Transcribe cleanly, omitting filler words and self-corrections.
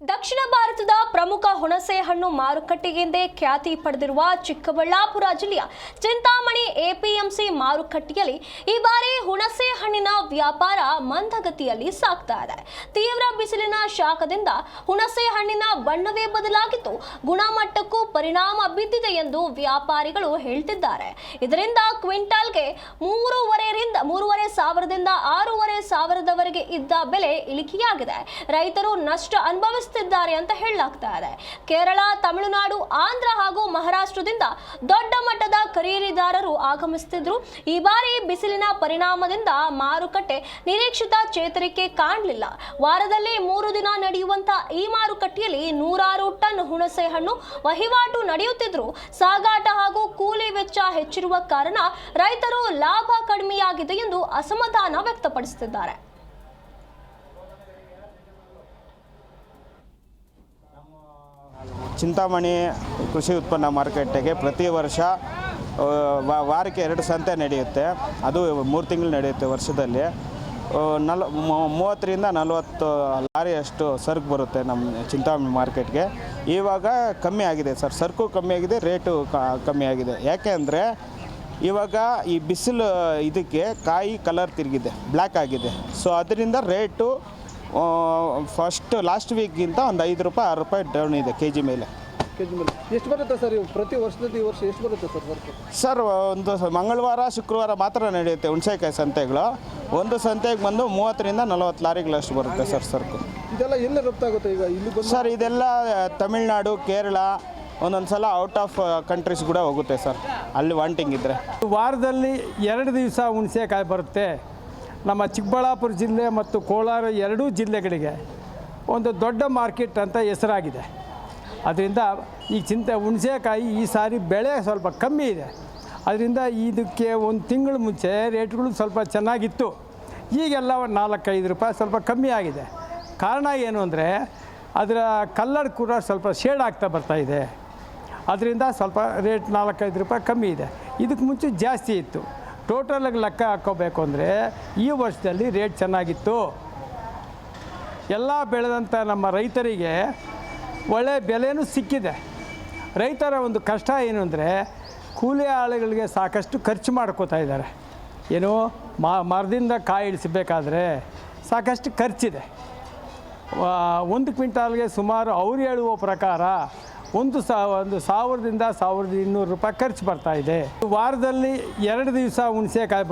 ದಕ್ಷಿಣ ಭಾರತದ ಪ್ರಮುಖ ಹುಣಸೆ ಹಣ್ಣು ಮಾರುಕಟ್ಟೆಗೆಂದೇ ಖ್ಯಾತಿ ಪಡೆದಿರುವ ಚಿಕ್ಕಬಳ್ಳಾಪುರ ಜಿಲ್ಲೆಯ ಚಿಂತಾಮಣಿ ಎಪಿಎಂಸಿ ಮಾರುಕಟ್ಟೆಯಲ್ಲಿ ಈ ಬಾರಿ ಹುಣಸೆ ಹಣ್ಣಿನ ವ್ಯಾಪಾರ ಮಂದಗತಿಯಲ್ಲಿ ಸಾಗ್ತಾ ಇದೆ. ತೀವ್ರ ಬಿಸಿಲಿನ ಶಾಖದಿಂದ ಹುಣಸೆ ಹಣ್ಣಿನ ಬಣ್ಣವೇ ಬದಲಾಗಿದ್ದು ಗುಣಮಟ್ಟಕ್ಕೂ ಪರಿಣಾಮ ಬಿದ್ದಿದೆ ಎಂದು ವ್ಯಾಪಾರಿಗಳು ಹೇಳ್ತಿದ್ದಾರೆ. ಇದರಿಂದ ಕ್ವಿಂಟಾಲ್ಗೆ 3,500 ಸಾವಿರದಿಂದ 6,500 ಸಾವಿರದವರೆಗೆ ಇದ್ದ ಬೆಲೆ ಇಳಿಕೆಯಾಗಿದೆ. ರೈತರು ನಷ್ಟ ಅನುಭವಿಸುತ್ತಿದ್ದಾರೆ ಅಂತ ಹೇಳಲಾಗ್ತಾ ಇದೆ. ಕೇರಳ, ತಮಿಳುನಾಡು, ಆಂಧ್ರ ಹಾಗೂ ಮಹಾರಾಷ್ಟ್ರದಿಂದ ದೊಡ್ಡ ಮಟ್ಟದ ಖರೀದಿದಾರರು ಆಗಮಿಸುತ್ತಿದ್ರು. ಈ ಬಾರಿ ಬಿಸಿಲಿನ ಪರಿಣಾಮದಿಂದ ಮಾರುಕಟ್ಟೆ ನಿರೀಕ್ಷಿತ ಚೇತರಿಕೆ ಕಾಣಲಿಲ್ಲ. ವಾರದಲ್ಲಿ 3 ದಿನ ನಡೆಯುವಂತಹ ಈ ಮಾರುಕಟ್ಟೆಯಲ್ಲಿ 100 ಟನ್ ಹುಣಸೆ ಹಣ್ಣು ವಹಿವಾಟು ನಡೆಯುತ್ತಿದ್ರು. ಸಾಗಾಟ ಹಾಗೂ ಕೂಲಿ ವೆಚ್ಚ ಹೆಚ್ಚಿರುವ ಕಾರಣ ರೈತರು ಲಾಭ ಕಡಿಮೆಯಾಗಿದೆ ಎಂದು ಅಸಮಾಧಾನ ವ್ಯಕ್ತಪಡಿಸುತ್ತಿದ್ದಾರೆ. ಚಿಂತಾಮಣಿ ಕೃಷಿ ಉತ್ಪನ್ನ ಮಾರುಕಟ್ಟೆಗೆ ಪ್ರತಿ ವರ್ಷ ವಾರಕ್ಕೆ 2 ಸಂತೆ ನಡೆಯುತ್ತೆ. ಅದು 3 ತಿಂಗಳು ನಡೆಯುತ್ತೆ ವರ್ಷದಲ್ಲಿ. 30 ರಿಂದ 40 ಲಾರಿಯಷ್ಟು ಸರಕು ಬರುತ್ತೆ ನಮ್ಮ ಚಿಂತಾಮಣಿ ಮಾರ್ಕೆಟ್ಗೆ. ಇವಾಗ ಕಮ್ಮಿ ಆಗಿದೆ ಸರ್, ಸರಕು ಕಮ್ಮಿ ಆಗಿದೆ, ರೇಟು ಕಮ್ಮಿ ಆಗಿದೆ. ಯಾಕೆ ಅಂದರೆ ಇವಾಗ ಈ ಬಿಸಿಲು ಇದಕ್ಕೆ ಕಾಯಿ ಕಲರ್ ತಿರುಗಿದೆ, ಬ್ಲ್ಯಾಕ್ ಆಗಿದೆ. ಸೊ ಅದರಿಂದ ರೇಟು ಲಾಸ್ಟ್ ವೀಕ್ಗಿಂತ ಒಂದು 5 ರೂಪಾಯಿ 6 ರೂಪಾಯಿ ಡೌನ್ ಇದೆ ಕೆಜಿ ಮೇಲೆ. ಎಷ್ಟು ಬರುತ್ತೆ ಸರ್ ಪ್ರತಿ ವರ್ಷದಲ್ಲಿ? ಈ ವರ್ಷ ಎಷ್ಟು ಬರುತ್ತೆ ಸರ್ ವರ್ಕ್? ಸರ್ ಒಂದು ಮಂಗಳವಾರ ಶುಕ್ರವಾರ ಮಾತ್ರ ನಡೆಯುತ್ತೆ ಹುಣಸೆಕಾಯಿ ಸಂತೆಗಳು. ಒಂದು ಸಂತೆಗೆ ಬಂದು 30 ರಿಂದ 40 ಲಾರಿಗಳಷ್ಟು ಬರುತ್ತೆ ಸರ್ ಸರಕು. ಇದೆಲ್ಲ ಎಲ್ಲ ರಫ್ತಾಗುತ್ತೆ ಈಗ ಇಲ್ಲಿ ಸರ್? ಇದೆಲ್ಲ ತಮಿಳ್ನಾಡು, ಕೇರಳ, ಒಂದೊಂದು ಸಲ ಔಟ್ ಆಫ್ ಕಂಟ್ರೀಸ್ ಕೂಡ ಹೋಗುತ್ತೆ ಸರ್, ಅಲ್ಲಿ ವಾಂಟಿಂಗ್ ಇದ್ದರೆ. ವಾರದಲ್ಲಿ 2 ದಿವಸ ಹುಣಸೆಕಾಯಿ ಬರುತ್ತೆ. ನಮ್ಮ ಚಿಕ್ಕಬಳ್ಳಾಪುರ ಜಿಲ್ಲೆ ಮತ್ತು ಕೋಲಾರ 2 ಜಿಲ್ಲೆಗಳಿಗೆ ಒಂದು ದೊಡ್ಡ ಮಾರ್ಕೆಟ್ ಅಂತ ಹೆಸರಾಗಿದೆ. ಅದರಿಂದ ಈ ಹುಣಸೆಕಾಯಿ ಈ ಸಾರಿ ಬೆಳೆ ಸ್ವಲ್ಪ ಕಮ್ಮಿ ಇದೆ. ಅದರಿಂದ ಇದಕ್ಕೆ 1 ತಿಂಗಳು ಮುಂಚೆ ರೇಟ್ಗಳು ಸ್ವಲ್ಪ ಚೆನ್ನಾಗಿತ್ತು. ಈಗೆಲ್ಲ 4-5 ರೂಪಾಯಿ ಸ್ವಲ್ಪ ಕಮ್ಮಿ ಆಗಿದೆ. ಕಾರಣ ಏನು ಅಂದರೆ ಅದರ ಕಲ್ಲರ್ ಕೂಡ ಸ್ವಲ್ಪ ಶೇಡ್ ಆಗ್ತಾ ಬರ್ತಾಯಿದೆ. ಅದರಿಂದ ಸ್ವಲ್ಪ ರೇಟ್ 4-5 ರೂಪಾಯಿ ಕಮ್ಮಿ ಇದೆ. ಇದಕ್ಕೆ ಮುಂಚೆ ಜಾಸ್ತಿ ಇತ್ತು. ಟೋಟಲಾಗಿ ಲೆಕ್ಕ ಹಾಕ್ಕೋಬೇಕು ಅಂದರೆ ಈ ವರ್ಷದಲ್ಲಿ ರೇಟ್ ಚೆನ್ನಾಗಿತ್ತು. ಎಲ್ಲ ಬೆಳೆದಂಥ ನಮ್ಮ ರೈತರಿಗೆ ಒಳ್ಳೆ ಬೆಲೆನೂ ಸಿಕ್ಕಿದೆ. ರೈತರ ಒಂದು ಕಷ್ಟ ಏನು ಅಂದರೆ ಕೂಲಿ ಆಳುಗಳಿಗೆ ಸಾಕಷ್ಟು ಖರ್ಚು ಮಾಡ್ಕೋತಾ ಇದ್ದಾರೆ. ಏನು ಮರದಿಂದ ಕಾಯಿ ಇಳಿಸಬೇಕಾದ್ರೆ ಸಾಕಷ್ಟು ಖರ್ಚಿದೆ. 1 ಕ್ವಿಂಟಾಲ್ಗೆ ಸುಮಾರು ಅವ್ರು ಹೇಳುವ ಪ್ರಕಾರ 1,000 ರಿಂದ 1,200 ರೂಪಾಯಿ ಖರ್ಚು ಬರ್ತಾಯಿದೆ. ವಾರದಲ್ಲಿ 2 ದಿವಸ ಹುಣಸೆಕಾಯಿ